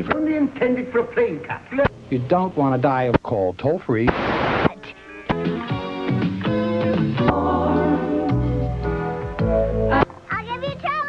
favor. Only intended for a plane capsule. You don't want to die of cold. Toll free. I'll give you trouble.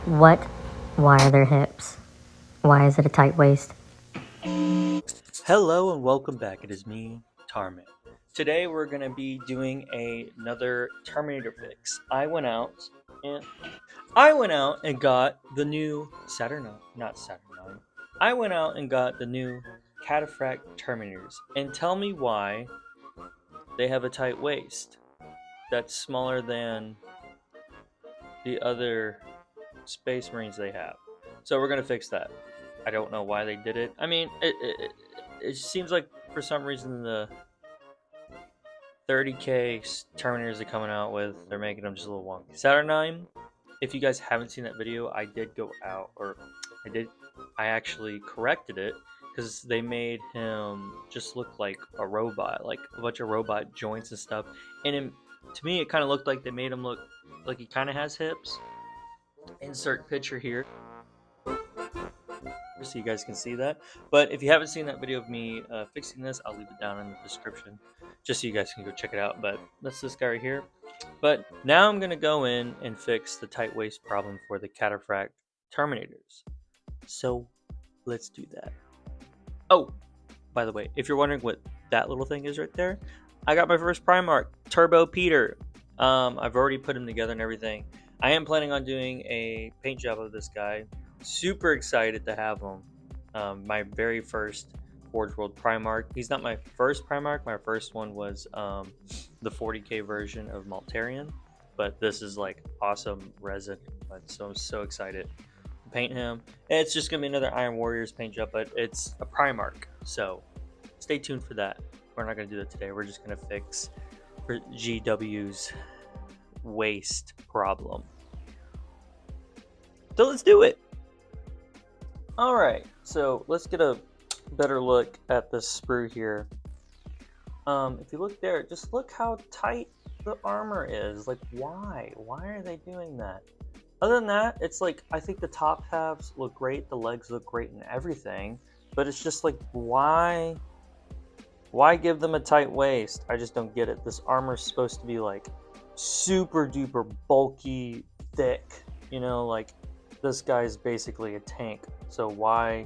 What? Why are there hips? Why is it a tight waist? Hello and welcome back. It is me, Tarman. Today we're going to be doing another Terminator fix. I went out and got the new I went out and got the new Cataphract Terminators. And tell me why they have a tight waist that's smaller than the other Space Marines they have. So we're gonna fix that. I don't know why they did it. I mean, it seems like for some reason the 30k Terminators they're coming out with, they're making them just a little wonky. Saturnine, if you guys haven't seen that video, I did go out, or I actually corrected it because they made him just look like a robot, like a bunch of robot joints and stuff. And to me, it kind of looked like they made him look like he kind of has hips. Insert picture here so you guys can see that. But if you haven't seen that video of me fixing this, I'll leave it down in the description just so you guys can go check it out. But that's this guy right here. But now I'm gonna go in and fix the tight waist problem for the Cataphract Terminators. So let's do that. Oh, by the way, if you're wondering what that little thing is right there, I got my first Primarch, Turbo Peter. I've already put him together and everything. I am planning on doing a paint job of this guy. Super excited to have him. My very first Forge World Primarch. He's not my first Primarch. My first one was the 40k version of Maltarian. But this is like awesome resin. So I'm so excited to paint him. And it's just going to be another Iron Warriors paint job, but it's a Primarch. So stay tuned for that. We're not going to do that today. We're just going to fix for GW's waist problem. So let's do it. All right, so let's get a better look at this sprue here. If you look there, just look how tight the armor is. Like, why are they doing that? Other than that, it's like, I think the top halves look great, the legs look great and everything, but it's just like, why give them a tight waist? I just don't get it. This armor is supposed to be like super duper bulky, thick, you know, like this guy's basically a tank. So why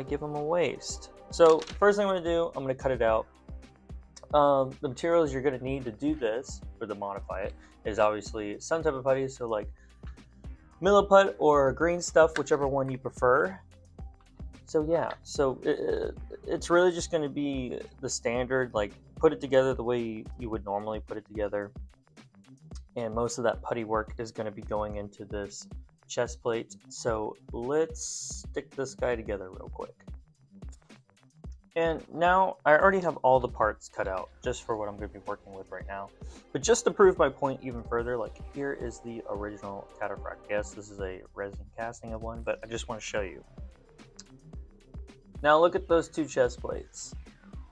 give him a waist? So first thing I'm going to do, I'm going to cut it out. The materials you're going to need to do this, or to modify it, is obviously some type of putty, so like milliput or green stuff, whichever one you prefer. So yeah, so it's really just going to be the standard, like put it together the way you would normally put it together. And most of that putty work is going to be going into this chest plate. So let's stick this guy together real quick. And now I already have all the parts cut out just for what I'm going to be working with right now. But just to prove my point even further, like here is the original Cataphract. Yes, this is a resin casting of one, but I just want to show you. Now look at those two chest plates.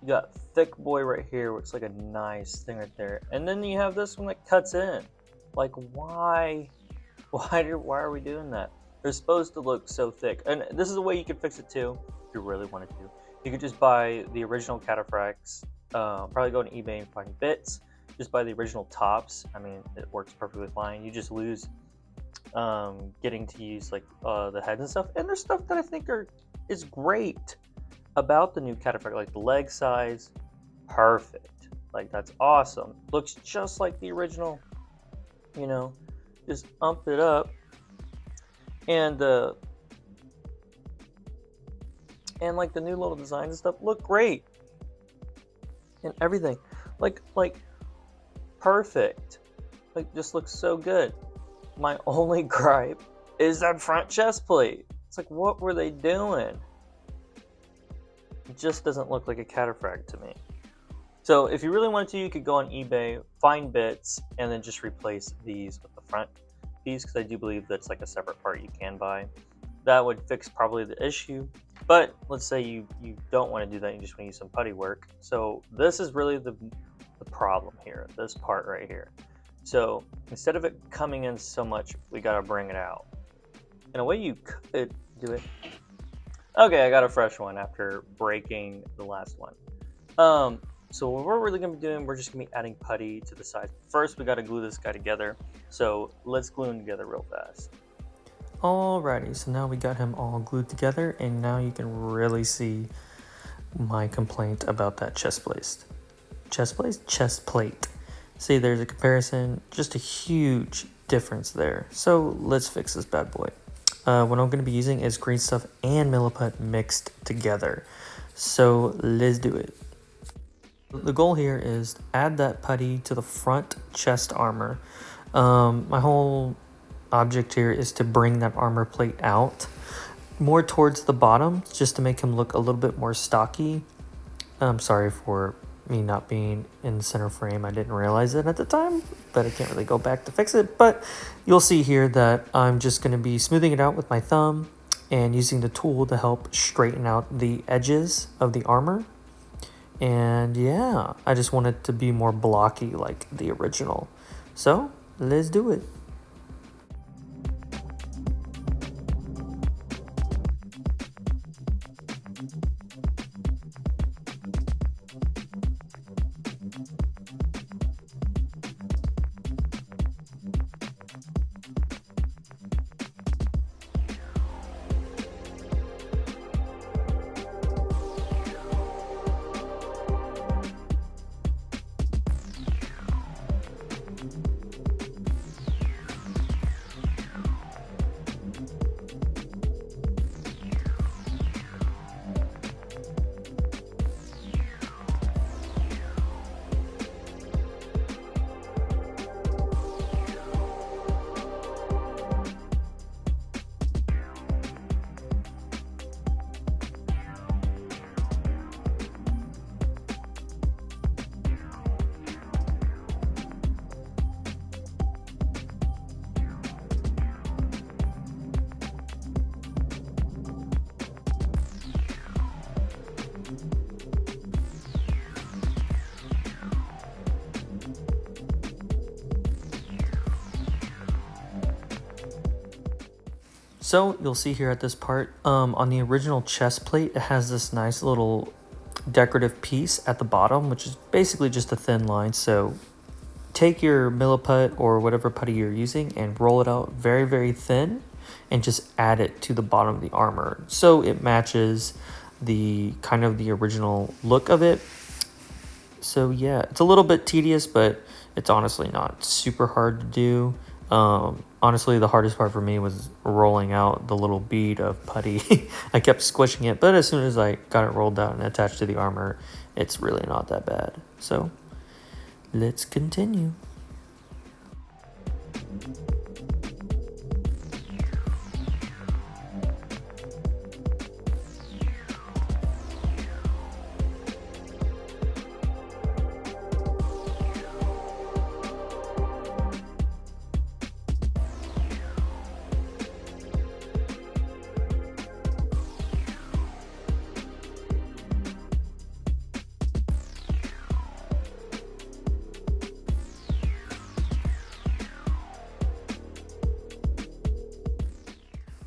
You got thick boy right here, which is like a nice thing right there. And then you have this one that cuts in. Like, why are we doing that? They're supposed to look so thick. And this is a way you could fix it too, if you really wanted to. You could just buy the original Cataphracts, probably go on eBay and find bits. Just buy the original tops. I mean, it works perfectly fine. You just lose getting to use like the heads and stuff. And there's stuff that I think is great about the new Cataphract, like the leg size, perfect. Like, that's awesome. Looks just like the original, you know, just ump it up. And like the new little designs and stuff look great. And everything. Like perfect. Like, just looks so good. My only gripe is that front chest plate. It's like, what were they doing? it just doesn't look like a cataphract to me. So if you really wanted to, you could go on eBay, find bits, and then just replace these with the front piece, because I do believe that's like a separate part you can buy. That would fix probably the issue. But let's say you don't want to do that, you just want to use some putty work. So this is really the problem here, this part right here. So instead of it coming in so much, we got to bring it out. In a way you could do it. Okay, I got a fresh one after breaking the last one. So what we're really going to be doing, we're just going to be adding putty to the sides. First, we got to glue this guy together. So let's glue him together real fast. Alrighty, so now we got him all glued together, and now you can really see my complaint about that chest plate. Chest plate. See, there's a comparison, just a huge difference there. So let's fix this bad boy. What I'm going to be using is green stuff and milliput mixed together. So let's do it. The goal here is to add that putty to the front chest armor. My whole object here is to bring that armor plate out more towards the bottom, just to make him look a little bit more stocky. I'm sorry for me not being in the center frame. I didn't realize it at the time, but I can't really go back to fix it. But you'll see here that I'm just going to be smoothing it out with my thumb and using the tool to help straighten out the edges of the armor. And yeah, I just want it to be more blocky like the original. So let's do it. So you'll see here at this part, on the original chest plate, it has this nice little decorative piece at the bottom, which is basically just a thin line. So take your milliput or whatever putty you're using and roll it out very, very thin and just add it to the bottom of the armor. So it matches the kind of the original look of it. So yeah, it's a little bit tedious, but it's honestly not super hard to do. Honestly, the hardest part for me was rolling out the little bead of putty. I kept squishing it, but as soon as I got it rolled out and attached to the armor, it's really not that bad. So let's continue.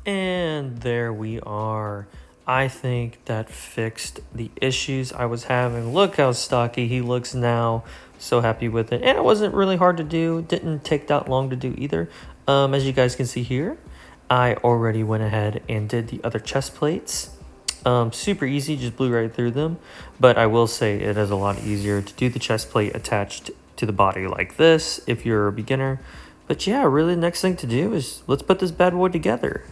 And there we are. I think that fixed the issues I was having. Look how stocky he looks now. So happy with it. And it wasn't really hard to do. It didn't take that long to do either. As you guys can see here, I already went ahead and did the other chest plates. Super easy, just blew right through them. But I will say it is a lot easier to do the chest plate attached to the body like this if you're a beginner. But yeah, really the next thing to do is let's put this bad boy together.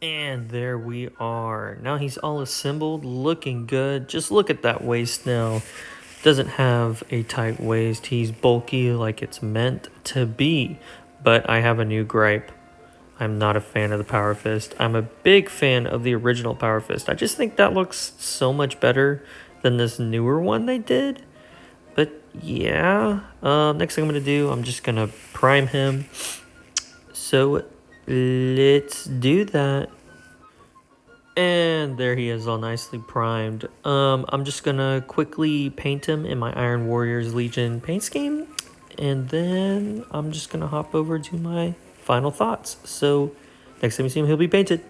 And there we are. Now he's all assembled, looking good. Just look at that waist now. Doesn't have a tight waist. He's bulky like it's meant to be. But I have a new gripe. I'm not a fan of the Power Fist. I'm a big fan of the original Power Fist. I just think that looks so much better than this newer one they did. But yeah, next thing I'm going to do, I'm just going to prime him. So let's do that. And there he is, all nicely primed. I'm just gonna quickly paint him in my Iron Warriors Legion paint scheme, and then I'm just gonna hop over to my final thoughts. So next time you see him, he'll be painted.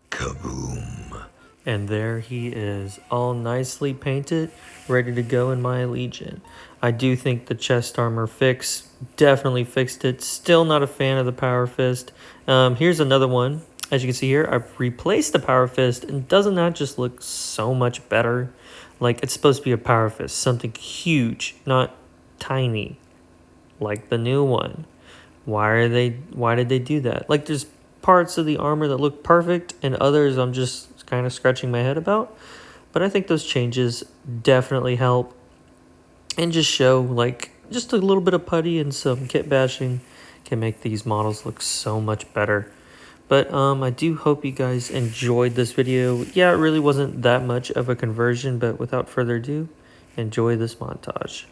Kaboom! And there he is, all nicely painted, ready to go in my Legion. I do think the chest armor fix definitely fixed it. Still not a fan of the Power Fist. Here's another one. As you can see here, I've replaced the Power Fist, and doesn't that just look so much better? Like, it's supposed to be a Power Fist, something huge, not tiny, like the new one. Why did they do that? Like, there's parts of the armor that look perfect, and others I'm just kind of scratching my head about. But I think those changes definitely help, and just show, like, just a little bit of putty and some kit bashing can make these models look so much better. But I do hope you guys enjoyed this video. Yeah, it really wasn't that much of a conversion, but without further ado, enjoy this montage.